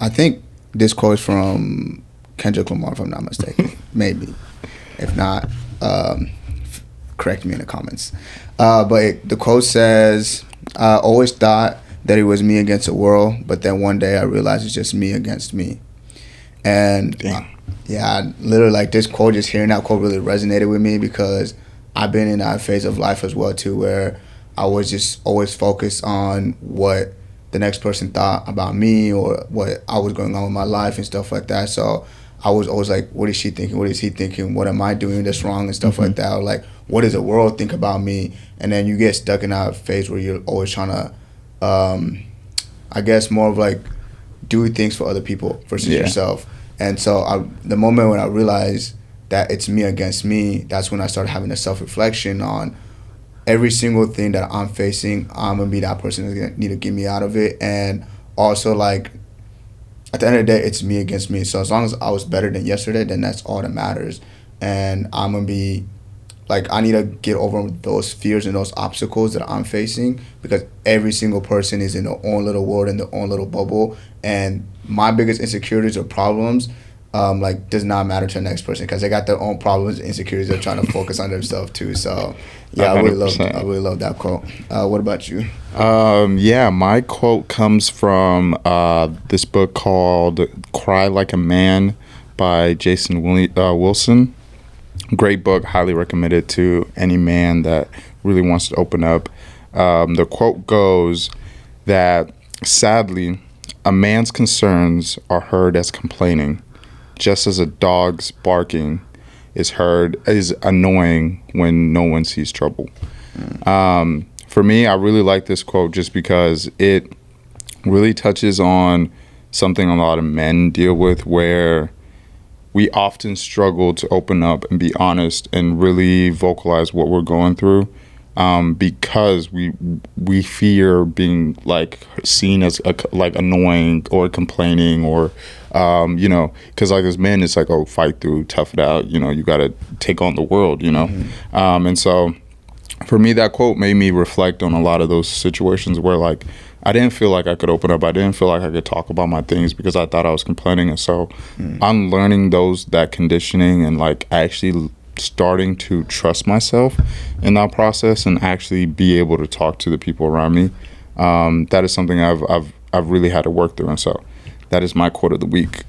I think this quote is from Kendrick Lamar, if I'm not mistaken. Maybe. If not, correct me in the comments. But the quote says, I always thought that it was me against the world, but then one day I realized it's just me against me. And yeah, literally, like, this quote, just hearing that quote really resonated with me, because I've been in that phase of life as well too, where I was just always focused on what the next person thought about me or what I was going on with my life and stuff like that. So I was always like, what is she thinking? What is he thinking? What am I doing that's wrong and stuff like that? Or like, what does the world think about me? And then you get stuck in that phase where you're always trying to, I guess, more of like do things for other people versus yourself. And so the moment when I realized that it's me against me, that's when I started having a self-reflection on every single thing that I'm facing. I'm going to be that person who's going to need to get me out of it. And also, like, at the end of the day, it's me against me. So as long as I was better than yesterday, then that's all that matters. And I'm going to be, like, I need to get over those fears and those obstacles that I'm facing, because every single person is in their own little world, in their own little bubble. And my biggest insecurities or problems, does not matter to the next person, because they got their own problems and insecurities. They're trying to focus on themselves too. So yeah, 100%. I really love that quote. What about you? My quote comes from this book called Cry Like a Man by Jason Wilson. Great book, highly recommended to any man that really wants to open up. The quote goes that, sadly, a man's concerns are heard as complaining, just as a dog's barking is annoying when no one sees trouble. For me, I really like this quote just because it really touches on something a lot of men deal with, where we often struggle to open up and be honest and really vocalize what we're going through, because we fear being like seen as like annoying or complaining, or because like as men, it's like, oh, fight through, tough it out, you got to take on the world, and so for me, that quote made me reflect on a lot of those situations where, like, I didn't feel like I could open up. I didn't feel like I could talk about my things because I thought I was complaining. And so I'm learning that conditioning, and like actually starting to trust myself in that process and actually be able to talk to the people around me. That is something I've really had to work through. And so that is my quote of the week.